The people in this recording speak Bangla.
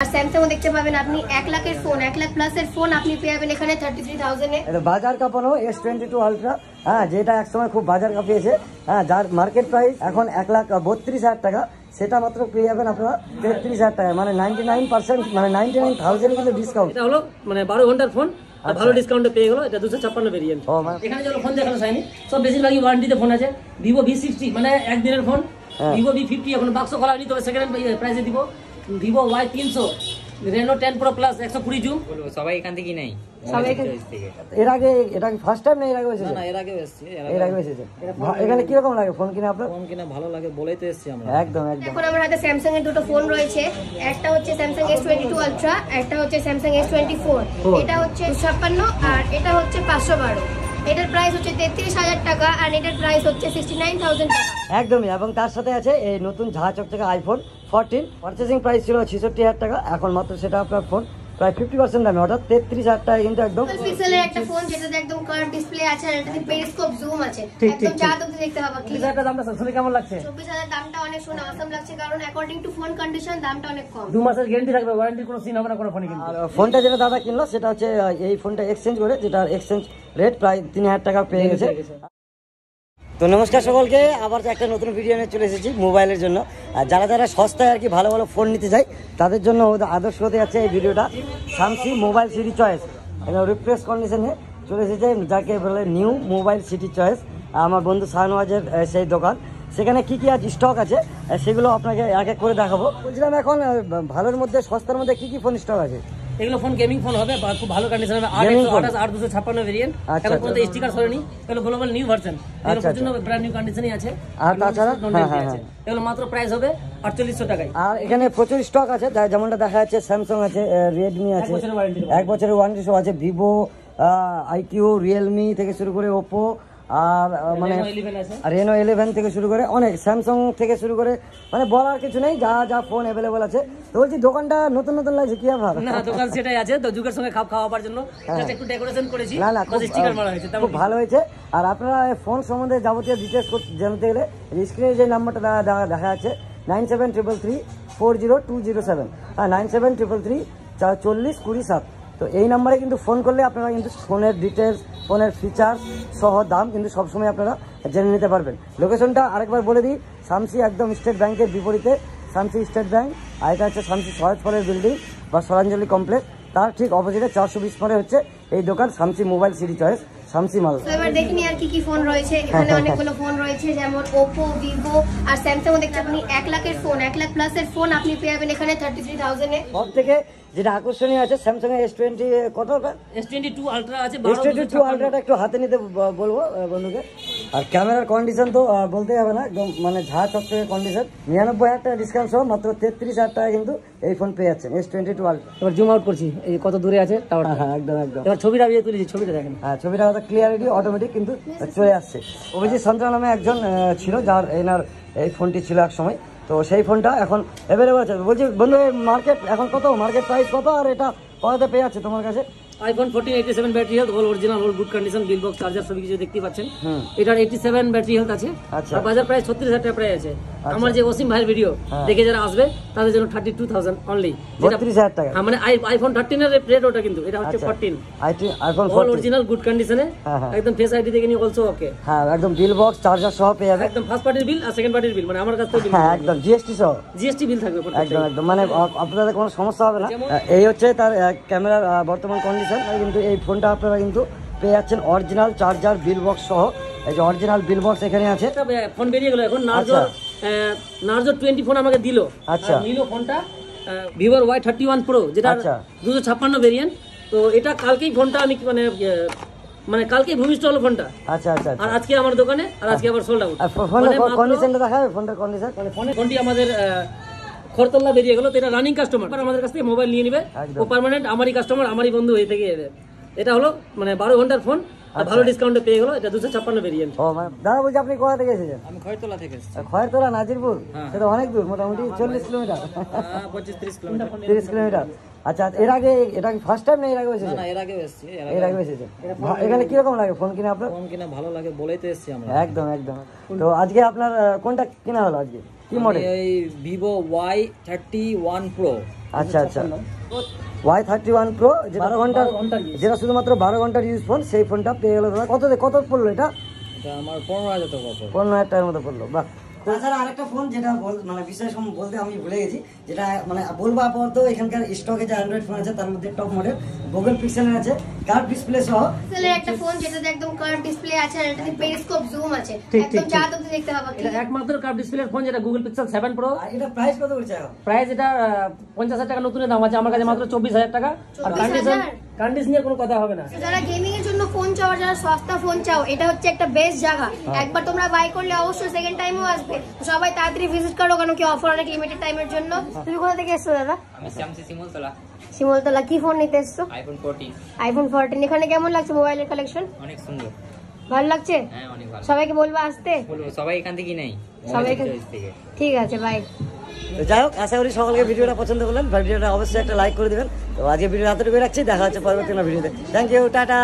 স্যামসাং দেখতে পাবেন আপনি 1 লাখের ফোন 1 লাখ প্লাসের ফোন আপনি পেয়ে যাবেন এখানে 33,000 এ। এটা বাজার কাঁপানো S22 আলট্রা, হ্যাঁ, যেটা একসময় খুব বাজার কাঁপিয়েছে, হ্যাঁ, যার মার্কেট প্রাইস এখন 1,32,000 টাকা, সেটা মাত্র পেয়ে যাবেন আপনারা 33,000 টাকা, মানে 99%, মানে 99,000 কিন্তু ডিসকাউন্ট। এটা হলো মানে 12 ঘন্টার ফোন, ভালো ডিসকাউন্টে পেয়ে গেল। এটা 256 ভেরিয়েন্ট। এখানে যেগুলো ফোন দেখানো হয়নি সব বেশিরভাগই ওয়ারেন্টিতে ফোন আছে। ভিভো V60 মানে একদিনের ফোন, ভিভো V50 এখন বাক্স খোলা হয়নি, তবে সেকেন্ড হ্যান্ড প্রাইসে দিব। Vivo Y300, Reno 10 pro plus 120 zoom. সবাই এখান থেকে নাই, সবাই এর আগে এটা কি ফার্স্ট টাইম না এর আগে এসেছে? না, এর আগে এসেছে, এর আগে এসেছে। এখানে কি রকম লাগে ফোন কিনে আপনার? ফোন কিনা ভালো লাগে বলেই তো এসেছি আমরা। একদম একদম। এখন আমার হাতে স্যামসাং এর দুটো ফোন রয়েছে, একটা হচ্ছে স্যামসাং S22 আলট্রা, একটা হচ্ছে স্যামসাং S24। এটা হচ্ছে 56 আর এটা হচ্ছে 512। এটার প্রাইস হচ্ছে 33,000 টাকা আর এটার প্রাইস হচ্ছে 69,000 টাকা একদমই। এবং তার সাথে আছে এই নতুন ঝাঁ চকচকে iPhone 14। পারচেসিং প্রাইস ছিল 66,000 টাকা, এখন মাত্র সেটা আপনার ফোন প্রায় 50% দামে, অর্থাৎ 33,000 টাকা কিন্তু একদম। 12 পিক্সেলের একটা ফোন যেটাতে একদম কার্ভ ডিসপ্লে আছে আর এটাতে পেরিস্কোপ জুম আছে, একদম যা তুমি দেখতে পাবা। 24,000 দামটা শুনে কেমন লাগছে? 24,000 দামটা অনেক শুনে অসাম লাগছে, কারণ অ্যাকর্ডিং টু ফোন কন্ডিশন দামটা অনেক কম। 2 মাসের গ্যারান্টি থাকবে, ওয়ারেন্টির কোনো সিন হবে না কোনো ফোনে কিন্তু। আর ফোনটা যেটা দাদা কিনলো সেটা হচ্ছে এই ফোনটা এক্সচেঞ্জ করে, যেটা এক্সচেঞ্জ রেট প্রায় 3,000 টাকা পেয়ে গেছে। তো নমস্কার সকলকে, আবার একটা নতুন ভিডিও নিয়ে চলে এসেছি মোবাইলের জন্য। আর যারা যারা সস্তায় আর কি ভালো ভালো ফোন নিতে চায় তাদের জন্য আদর্শ হতে যাচ্ছে এই ভিডিওটা। সামসি মোবাইল সিটি চয়েস এটা রিপ্লেস কন্ডিশনে চলে এসেছে, যাকে বলে নিউ মোবাইল সিটি চয়েস। আমার বন্ধু শাহনওয়াজের সেই দোকান, সেখানে কি কি আজ স্টক আছে সেগুলো আপনাকে এক এক করে দেখাবো। বলছিলাম এখন ভালোর মধ্যে সস্তার মধ্যে কি কি ফোন স্টক আছে? এগুলো ফোন গেমিং ফোন হবে, খুব ভালো কন্ডিশন হবে। 8/256 ভেরিয়েন্ট, এখন পর্যন্ত স্টিকার সরেনি। এগুলো গ্লোবাল নিউ ভার্সন, এগুলো পর্যন্ত ব্র্যান্ড নিউ কন্ডিশনই আছে। আর তাছাড়া এগুলো মাত্র প্রাইস হবে 4800 টাকায়। আর এখানে প্রচুর স্টক আছে, যেমনটা দেখা যাচ্ছে স্যামসাং আছে, রেডমি আছে, 1 বছরের ওয়ারেন্টি সহ আছে, ভিভো, আইকিউ, রিয়েলমি থেকে শুরু করে ওপো, আর মানে রেনো 11 থেকে শুরু করে অনেক, স্যামসাং থেকে শুরু করে, মানে বলার কিছু নেই, যা যা ফোন অ্যাভেলেবল আছে। তো বলছি দোকানটা নতুন নতুন লাগছে কি আপনার? না, দোকান সেটাই আছে, তো যুগের সঙ্গে খাপ খাওয়াবার জন্য একটু ডেকোরেশন করেছি। না না, স্টিকার মারা হয়েছে, খুব ভালো হয়েছে। আর আপনারা ফোন সম্বন্ধে যাবতীয় ডিটেলস জানতে গেলে স্ক্রিনে যে নাম্বারটা দেখা যাচ্ছে 9733340207, হ্যাঁ 9733340207। তো এই নাম্বারে কিন্তু ফোন করলে আপনারা কিন্তু ফোনের ডিটেলস, ফোনের ফিচার্স সহ দাম কিন্তু সবসময় আপনারা জেনে নিতে পারবেন। লোকেশনটা আরেকবার বলে দিই, শামসি একদম স্টেট ব্যাংকের বিপরীতে, শামসি স্টেট ব্যাংক। আর এটা হচ্ছে শামসি সরাজ ফলের বিল্ডিং বা সরাঞ্জলি কমপ্লেক্স, তার ঠিক অপোজিটে 420 ফলে হচ্ছে এই দোকান Samsi mobile city choice, Samsi মাল। এবার দেখিনি আর কি কি ফোন রয়েছে এখানে। অনেকগুলো ফোন রয়েছে, যেমন ওপো, ভিভো আর স্যামসাং দেখতে আপনি 1 লাখের ফোন 1 লাখ প্লাসের ফোন আপনি পেয়ে যাবেন এখানে 33,000 এ। সব থেকে যেটা আকর্ষণীয় আছে স্যামসাং এর S20 কত? S22 আলট্রা আছে। S22 আলট্রাটা একটু হাতে নিতে বলবো বন্ধুকে। আর ক্যামেরার কন্ডিশন তো বলতেই হবে না, একদম মানে ঝাঁ চকচকে কন্ডিশন। 99,000 টাকা ডিসকাউন্ট সহ মাত্র 33,000 টাকা কিন্তু এই ফোন পেয়ে যাচ্ছেন S22 আলট্রা। এবার জুম আউট করছি, এই কত দূরে আছে টাওয়ারটা। হ্যাঁ একদম একদম। এবার ছবিটা আমি তুলেছি, ছবিটা দেখেন। হ্যাঁ, ছবিটা হয়তো ক্লিয়ারিটি অটোমেটিক কিন্তু চলে আসছে। অভিজিৎ সন্ত্রা নামে একজন ছিল, যার এনার এই ফোনটি ছিল এক সময়, তো সেই ফোনটা এখন অ্যাভেলেবল আছে। বলছি বন্ধু, মার্কেট এখন কত, মার্কেট প্রাইস কত, আর এটা কততে পেয়ে যাচ্ছে তোমার কাছে? iPhone 14 87 battery health, all original, all good condition, bill box, charger সবই কিছু দেখতে পাচ্ছেন। এটার 87 ব্যাটারি হেলথ আছে। আচ্ছা, আর বাজার প্রাইস 36,000 টাকা প্রাইস আছে। আমার যে ওসিম ভাইয়ের ভিডিও দেখে যারা আসবে তাদের জন্য 32,000 অনলি, 32,000 টাকা। মানে iPhone 13 এর রেট ওটা, কিন্তু এটা হচ্ছে 14 iPhone অল অরিজিনাল গুড কন্ডিশনে, একদম ফেস আইডি থেকে নিয়ে অলসো ওকে। হ্যাঁ, একদম বিল বক্স, চার্জার সহ পেয়ে যাবে, একদম ফার্স্ট পার্টির বিল আর সেকেন্ড পার্টির বিল, মানে আমার কাছ থেকে হ্যাঁ একদম জিএসটি সহ, জিএসটি বিল থাকবে একদম একদম, মানে আপনাদের কোনো সমস্যা হবে না। এই হচ্ছে তার ক্যামেরার বর্তমান কন্ডিশন। কিন্তু এই ফোনটা আপনারা কিন্তু পেয়ে যাচ্ছেন অরিজিনাল চার্জার, বিল বক্স সহ। এই যে অরিজিনাল বিল বক্স এখানে আছে। ফোন বেরিয়ে গেল এখন, নার্জো 20 ফোন আমাকে দিল। আচ্ছা, নিল ফোনটা ভিভোর Y31 প্রো, যেটা 256 ভেরিয়েন্ট। তো এটা কালকেই ফোনটা আমি মানে কালকেই ভূমিষ্ঠ হলো ফোনটা। আচ্ছা আচ্ছা, আর আজকে আমার দোকানে, আর আজকে আবার সোল্ড আউট। ফোনের কন্ডিশনটা দেখাবে, ফোনটার কন্ডিশন। ফোনটি আমাদের খরতল্লা বেরিয়ে গেল, তো এটা রানিং কাস্টমার, আমাদের কাছ থেকে মোবাইল নিয়ে নিবে, ও পার্মানেন্ট আমারই কাস্টমার, আমারই বন্ধু হয়ে থেকে যাবে। এটা হলো মানে 12 ঘন্টার ফোন, ভালো ডিসকাউন্টে পেয়ে গেল। এটা 256 ভেরিয়েন্ট। ও মানে দাদা বলছি আপনি কোথা থেকে এসেছেন? আমি খয়তলা থেকে এসেছি। খয়েরতলা, নাজিরপুর, সেটা অনেক দূর, মোটামুটি 40 কিলোমিটার, 25-30 কিলোমিটার। 30 কিলোমিটার। আচ্ছা, এর আগে এটা কি ফার্স্ট টাইম না এর আগে এসেছেন? না, এর আগে এসেছি। এর আগে এসেছেন। এখানে কি রকম লাগে ফোন কিনে আপনার? ফোন কিনা ভালো লাগে বলেই তো এসেছি আমরা। একদম একদম। তো আজকে আপনার কোনটা কিনা হলো আজকে, কি মডেল? এই ভিভো Y31 প্রো আচ্ছা আচ্ছা Y31 Pro 12 ঘন্টার যেটা শুধুমাত্র 12 ঘন্টার ইউজ ফোন, সেই ফোনটা পেয়ে গেল দাদা। কত পড়লো এটা? এটা আমার 15,000 টাকা পড়লো। 15,000 টাকার মতো পড়লো। বাহ। তাছাড়া আরেকটা ফোন যেটা মানে বিষয় বলতে আমি ভুলে গেছি, যেটা মানে বলবো আপাতত এখানকার স্টকে যে অ্যান্ড্রয়েড ফোন আছে তার মধ্যে টপ মডেল গুগল পিক্সেলের আছে, কার্ভ ডিসপ্লে সহ। পিক্সেলের একটা ফোন যেটাতে একদম কার্ভ ডিসপ্লে আছে আর এটাতে পেরিস্কোপ জুম আছে, একদম যা তুমি দেখতে পাবা। এটা একমাত্র কার্ভ ডিসপ্লের ফোন যেটা গুগল পিক্সেল 7 প্রো। আর এটা প্রাইস কত বলছে এখন? প্রাইস এটা 50,000 টাকা নতুনের দাম আছে, আমার কাছে মাত্র 24,000 টাকা। আর কন্ডিশন নিয়ে কোনো কথা হবে না। যারা গেমিং এর জন্য ফোন চাও, যারা সস্তা ফোন চাও, এটা হচ্ছে একটা বেস্ট জায়গা। একবার তোমরা বাই করলে অবশ্যই সেকেন্ড টাইমও আসবে। সবাই তাড়াতাড়ি ভিজিট করো, কারণ কি অফার অনেক লিমিটেড টাইমের জন্য। তুমি কোথা থেকে এসছো দাদা? আমি শ্যামসি শিমুলতলা। শিমুলতলা। কি ফোন নিতে এসছো? আইফোন 14। আইফোন 14। এখানে কেমন লাগছে মোবাইলের কালেকশন? অনেক সুন্দর। ভালো লাগছে? হ্যাঁ, অনেক ভালো। সবাইকে বলবো আসতে? বলবো সবাই এখান থেকেই নেই, সবাই থেকে। ঠিক আছে, বাই। তো যাই হোক, আশা করি সকলকে ভিডিওটা পছন্দ করলেন। ভিডিওটা অবশ্যই একটা লাইক করে দিবেন। তো আজকে ভিডিও এতটুকু রাখছি, দেখা হচ্ছে পরবর্তী কোনো ভিডিওতে। Thank you, tata.